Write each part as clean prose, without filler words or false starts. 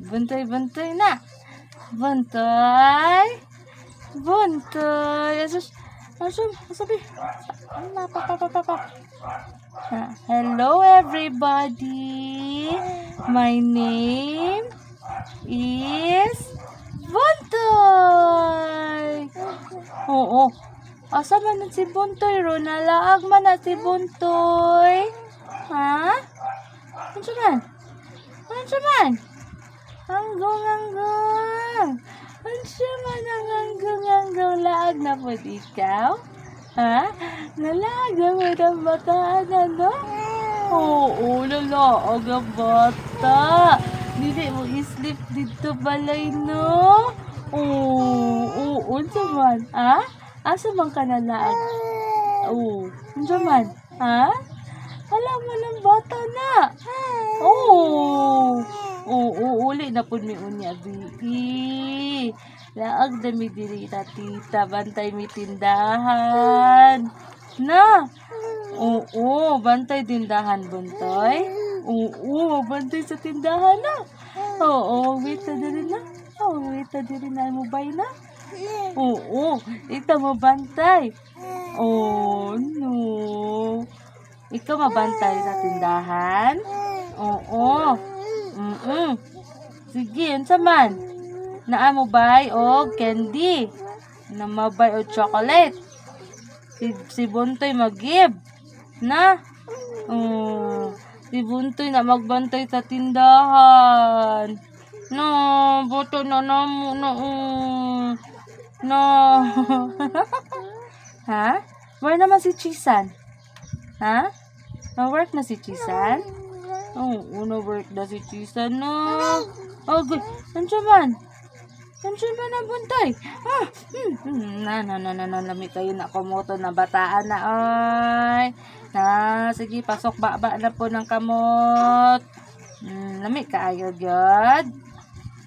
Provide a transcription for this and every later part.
Bantay na. Bantay. Asus. Sabi. Hello everybody. My name is Buntoy. Oo. Asa man na si Buntoy ro? Nalaag man na si Buntoy. Ha? Ano man? Hanggang. Ano man ang hanggang laag na po ikaw? Ha? Nalaag na mo ng bataan, ano? Oo, nalaag ang bata. Dili mo islip dito balay, no? Oo, unsa man? Ha? Asa man ka nalaag? Oo, unsa man? Ha? Alam mo ng bata na. Oo, uli na po mi unya, bibi. Laag dami diri tita, bantay mi tindahan. Na? Oo, bantay tindahan, Buntoy. Oo, bantay sa tindahan na. Oo, wait na diri na. Wait na diri na mo bay na. Oo, ito mo bantay. Oh, no. Ikaw mabantay sa tindahan? Oo. Sige, unsa man? Naa mo bay o candy? Na mabay o chocolate? Si Buntoy mag-give. Na? Si Buntoy na magbantay sa tindahan. No, boto na namo na. No. Ha? Where naman si Chisan? Ha? Na-work na si Chisan? Oo, na-work na si Chisan, no. Okay, nandiyan man ang Buntoy. Lami kayo na kumoto na bataan na, ay. Sige, pasok baba na po ng kamot. Lami kaayo, God.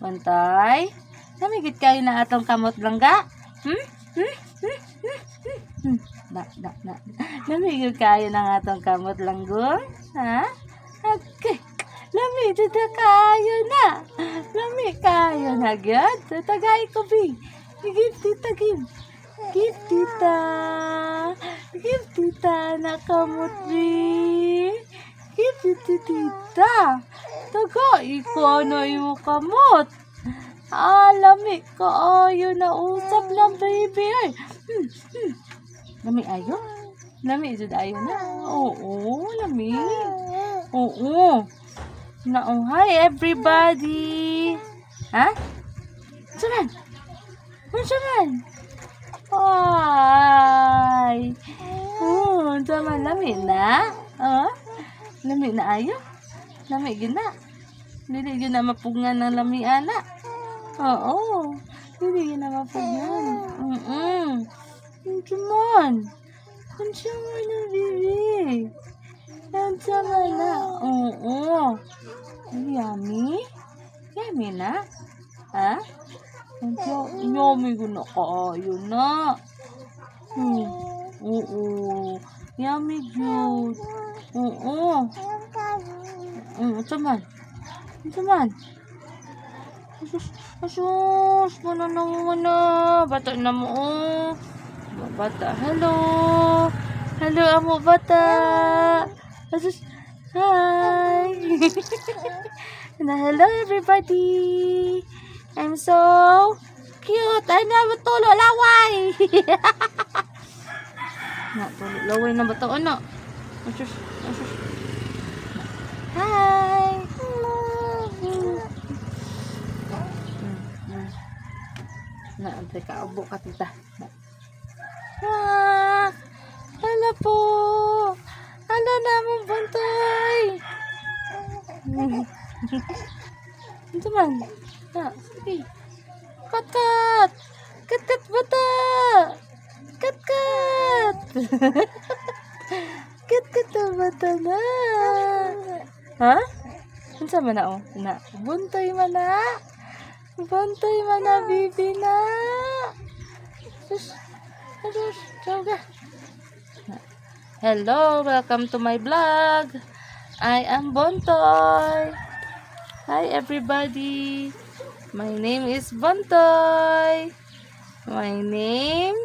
Buntoy, lami gid kayo na atong kamot langga. Lami gid kayo na atong kamot langgong. Ha? Okay. Lami dito kayo na. Lami kayo na, God. Tatagay ko, Bing. Give tita, give. Give tita na kamot, Bing. Give tita. Tagay ko na yung kamot. Lami kaayo na usap lang, baby. Ay. Lami ayo? Lami jud ayo na. Oo, lami. Oo. Hi everybody. Ha? Saman? Hi. Saman lami na? Lami na ayo? Lami gina? Dili gina mapugngan ng lami ana. Oo. Dili gina mapugngan. Saman na, bibi. Saman na. Oo. Yummy na? Ha? Yummy ko na kaayo na. Oo. Yummy good. Oo. Saman? Asus, mana na. Bata na mo. Bata, hello, amo bata. Asus, hi. Hello everybody. I'm so cute. Ay na, matulo laway. Tulo laway na bato ano. Asus. Hi. Antay ka, ubo ka tita. Hala po. Hala na mo, Buntoy. Ito man. Sige. Kat. Kat bata. Kat. Kat bata na. Ha? Ano sa man na, na? Buntoy man na, bibi na. Sus. Hello, welcome to my vlog. I am Buntoy. Hi everybody. My name is Bontoy. My name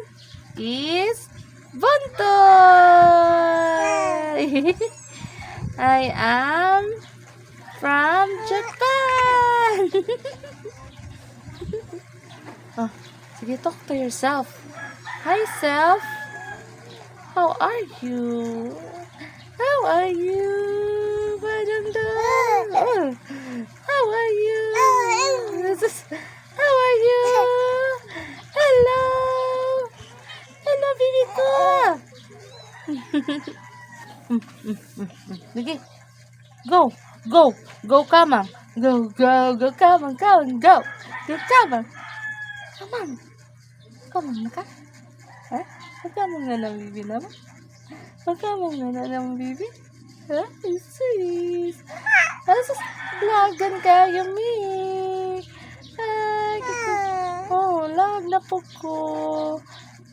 is Bontoy. I am from Japan. Oh, sige, talk to yourself. Hi, self. How are you? How are you? Badang-dang. How are you? How are you? Hello. Hello, baby ko. Sige. Go. Go. Go, Kamang. Go, go, go, Kamang, Kamang, go. Go, Kamang. Kamang. Kamang na ka? Ha? Magkamang na ng bibi naman? Magkamang na ng bibi? Ha? Isis. Asus, lagan kayo, mi. Ay, oh, lag na po ko.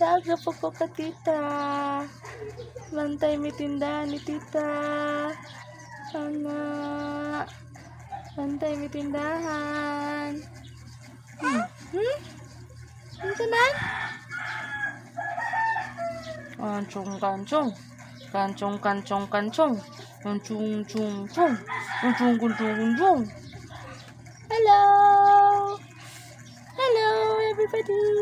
Lag na po ko ka, tita. Bantay may tindahan ni tita. Anak. Bantay may tindahan. Ito na? Kancong, kancong. Kancong, kancong, kancong. Kancong, chung, chung. Kancong, kancong, kancong. Hello! Hello, everybody!